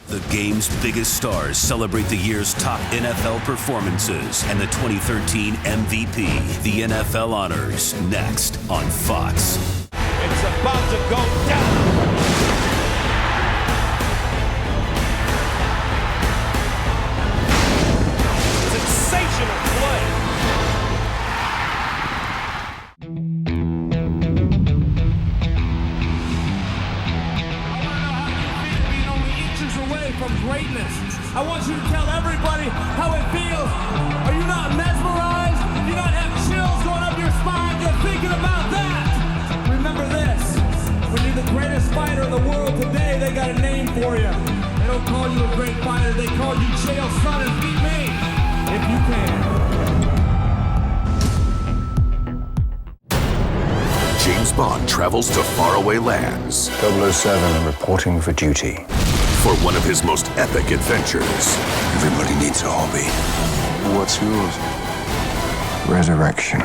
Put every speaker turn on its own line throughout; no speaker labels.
The game's biggest stars celebrate the year's top NFL performances and the 2013 MVP. The NFL Honors, next on Fox.
It's about to go down. Sensational play.
From greatness. I want you to tell everybody how it feels. Are you not mesmerized? Do you not have chills going up your spine just thinking about that? Remember this. When you're the greatest fighter in the world today, they got a name for you. They don't call you a great fighter. They call you Chael Sonnen and beat me. If you can.
James Bond travels to faraway lands.
007 reporting for duty.
For one of his most epic adventures.
Everybody needs a hobby. What's yours? Resurrection.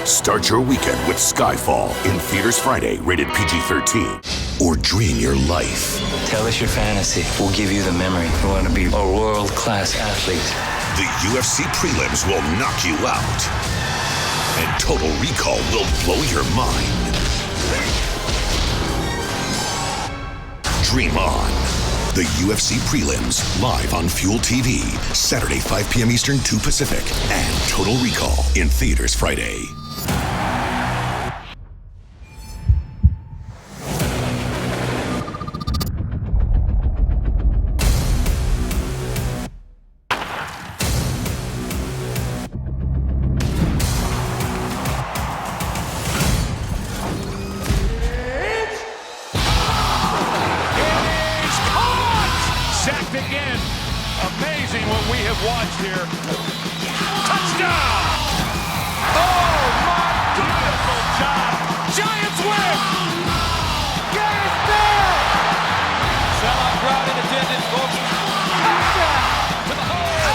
Start your weekend with Skyfall in theaters Friday, rated PG-13. Or dream your life.
Tell us your fantasy. We'll give you the memory. We want to be a world-class athlete.
The UFC prelims will knock you out. And Total Recall will blow your mind. Dream on. The UFC prelims, live on Fuel TV, Saturday 5 p.m. Eastern, 2 Pacific, and Total Recall in theaters Friday.
Again, amazing what we have watched here. Touchdown! Oh my, beautiful job! Giants win! Get it there! Sellout crowd in attendance, folks. Touchdown! To the hole!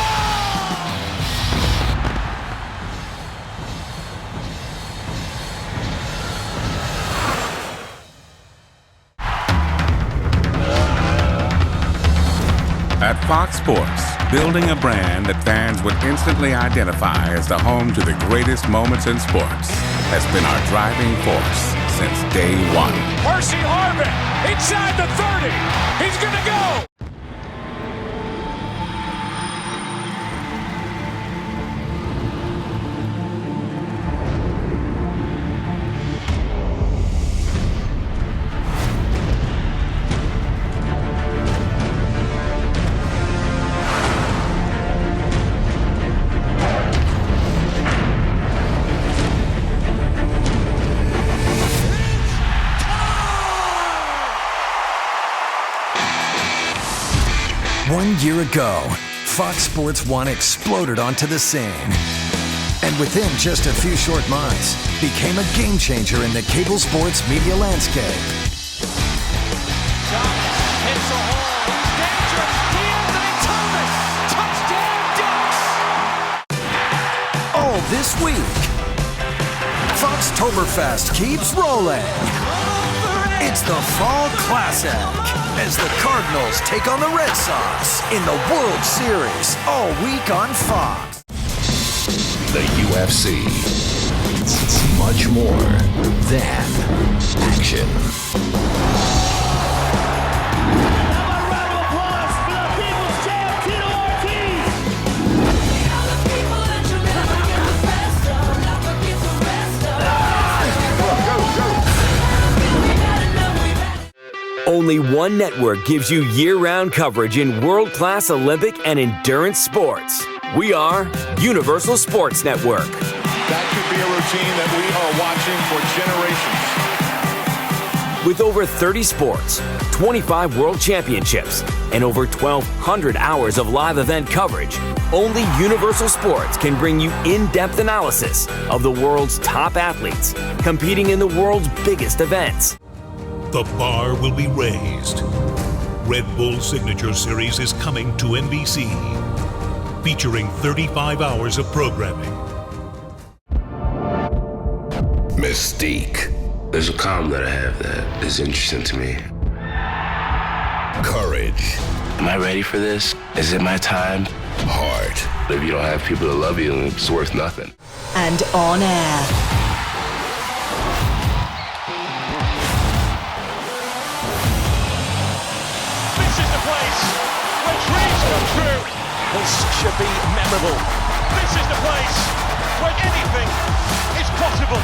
At Fox Sports, building a brand that fans would instantly identify as the home to the greatest moments in sports has been our driving force since day one.
Percy Harvin inside the 30. He's going to go.
One year ago, Fox Sports 1 exploded onto the scene. And within just a few short months, became a game changer in the cable sports media landscape.
Thomas hits a hole. He's dangerous. Anthony Thomas. Touchdown Ducks.
All this week, Foxtoberfest keeps rolling. It's the Fall Classic as the Cardinals take on the Red Sox in the World Series all week on Fox.
The UFC. Much more than action.
Only one network gives you year-round coverage in world-class Olympic and endurance sports. We are Universal Sports Network.
That could be a routine that we are watching for generations.
With over 30 sports, 25 world championships, and over 1,200 hours of live event coverage, only Universal Sports can bring you in-depth analysis of the world's top athletes competing in the world's biggest events.
The bar will be raised. Red Bull Signature Series is coming to NBC, featuring 35 hours of programming.
Mystique. There's a calm that I have that is interesting to me.
Courage.
Am I ready for this? Is it my time?
Heart.
If you don't have people to love you, it's worth nothing.
And on air.
This is the place where dreams come true. This should be memorable. This is the place where anything is possible.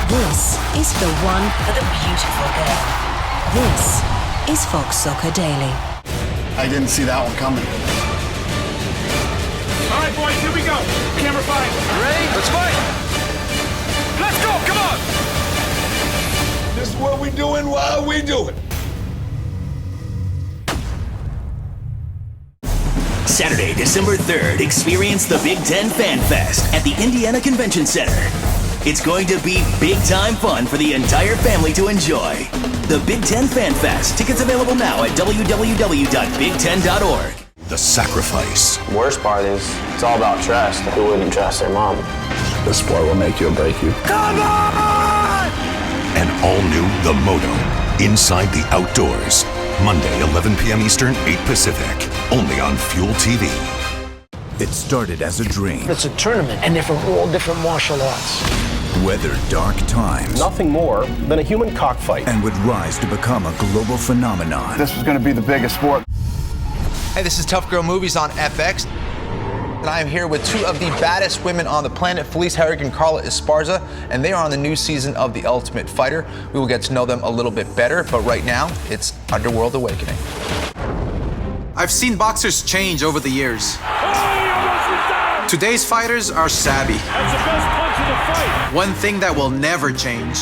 This is the one for the beautiful girl. This is Fox Soccer Daily.
I didn't see that one coming.
All right, boys, here we go. Camera 5.
Ready? Let's fight. Let's go, come on.
This is what we doing while we do it.
Saturday, December 3rd, experience the Big Ten Fan Fest at the Indiana Convention Center. It's going to be big-time fun for the entire family to enjoy. The Big Ten Fan Fest. Tickets available now at www.big10.org.
The sacrifice.
The worst part is, it's all about trust. Who wouldn't trust their mom?
The sport will make you or break you.
Come on! And all new The Moto. Inside the Outdoors. Monday, 11 p.m. Eastern, 8 Pacific. Only on Fuel TV.
It started as a dream.
It's a tournament, and they're from all different martial arts.
Weathered dark times.
Nothing more than a human cockfight.
And would rise to become a global phenomenon.
This was going to be the biggest sport.
Hey, this is Tough Girl Movies on FX. And I am here with two of the baddest women on the planet, Felice Herrig and Carla Esparza, and they are on the new season of The Ultimate Fighter. We will get to know them a little bit better, but right now, it's Underworld Awakening.
I've seen boxers change over the years. Today's fighters are savvy.
That's the best punch of the fight.
One thing that will never change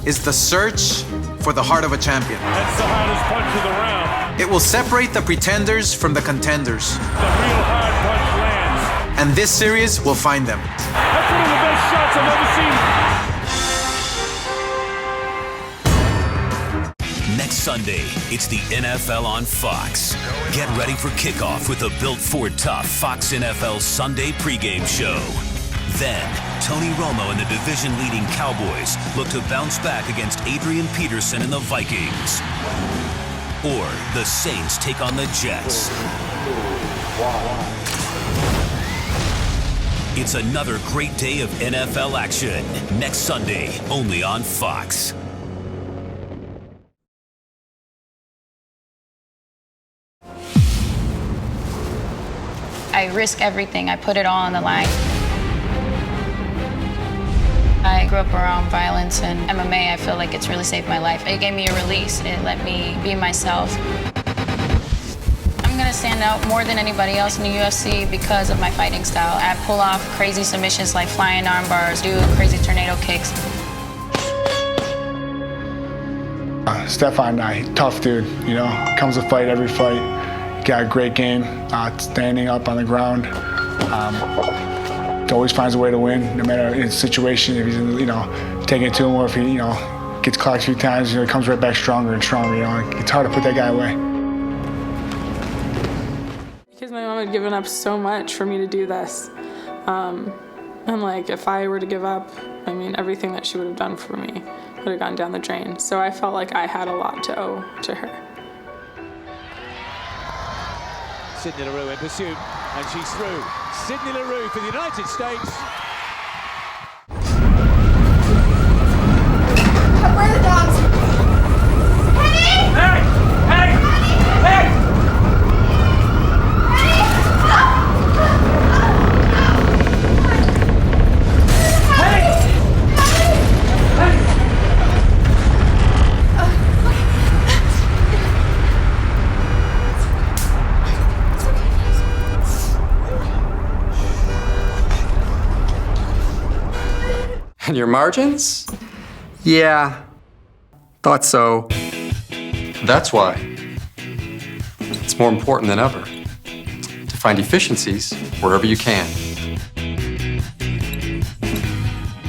is the search for the heart of a champion.
That's the hardest punch of the round.
It will separate the pretenders from the contenders.
The real hard punch lands.
And this series will find them.
That's one of the best shots I've ever seen.
Next Sunday, it's the NFL on Fox. Get ready for kickoff with the Built Ford Tough Fox NFL Sunday pregame show. Then, Tony Romo and the division-leading Cowboys look to bounce back against Adrian Peterson and the Vikings. Or the Saints take on the Jets. It's another great day of NFL action. Next Sunday, only on Fox.
I risk everything. I put it all on the line. I grew up around violence and MMA. I feel like it's really saved my life. It gave me a release. It let me be myself. I'm gonna stand out more than anybody else in the UFC because of my fighting style. I pull off crazy submissions like flying arm bars, do crazy tornado kicks.
Stefan, tough dude, you know, comes to fight every fight. Got a great game, standing up on the ground. Always finds a way to win, no matter in situation. If he's, taking it to him, or if he, gets clocked a few times, he comes right back stronger and stronger. It's hard to put that guy away.
Because my mom had given up so much for me to do this, and if I were to give up, everything that she would have done for me would have gone down the drain. So I felt like I had a lot to owe to her.
Sydney Leroux in pursuit, and she's through. Sydney Leroux for the United States.
Where are the dogs? Hey!
Hey! Hey! Hey!
And your margins? Yeah, thought so. That's why it's more important than ever to find efficiencies wherever you can.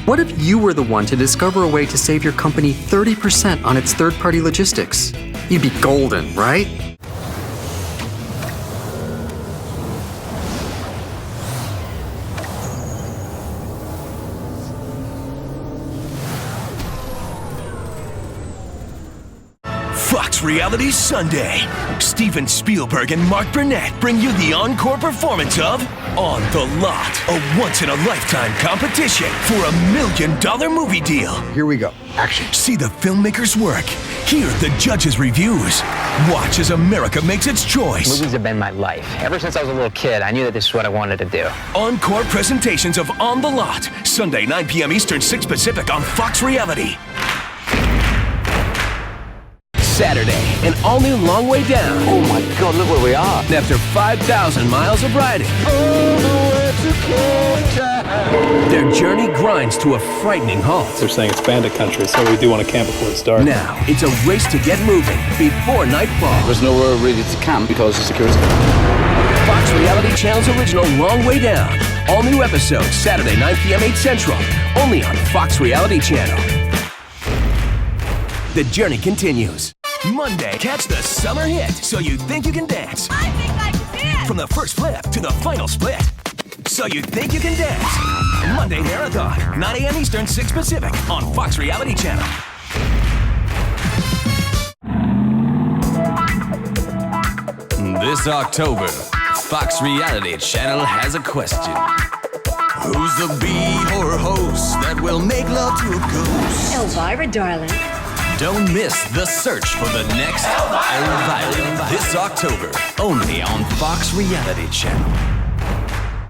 What if you were the one to discover a way to save your company 30% on its third-party logistics? You'd be golden, right?
Fox
Reality Sunday. Steven Spielberg and Mark Burnett bring you the encore performance of On the Lot, a once-in-a-lifetime competition for $1 million movie deal.
Here we go. Action.
See the filmmakers work. Hear the judges' reviews. Watch as America makes its choice.
Movies have been my life. Ever since I was a little kid, I knew that this is what I wanted to do.
Encore presentations of On the Lot. Sunday, 9 p.m. Eastern, 6 Pacific on Fox Reality. Saturday, an all-new Long Way Down.
Oh my God, look where we are.
After 5,000 miles of riding, their journey grinds to a frightening halt.
They're saying it's bandit country, so we do want to camp before it's dark.
Now, it's a race to get moving before nightfall.
There's nowhere really to camp because of security.
Fox Reality Channel's original Long Way Down. All new episodes, Saturday, 9 p.m., 8 Central. Only on Fox Reality Channel. The journey continues. Monday, catch the summer hit, So You Think You Can Dance.
I think I can dance.
From the first flip to the final split. So You Think You Can Dance. Monday Marathon, 9 a.m. Eastern, 6 Pacific on Fox Reality Channel.
This October, Fox Reality Channel has a question. Who's the bee or host that will make love to a ghost?
Elvira, darling.
Don't miss the search for the next Elvira this October, only on Fox Reality Channel.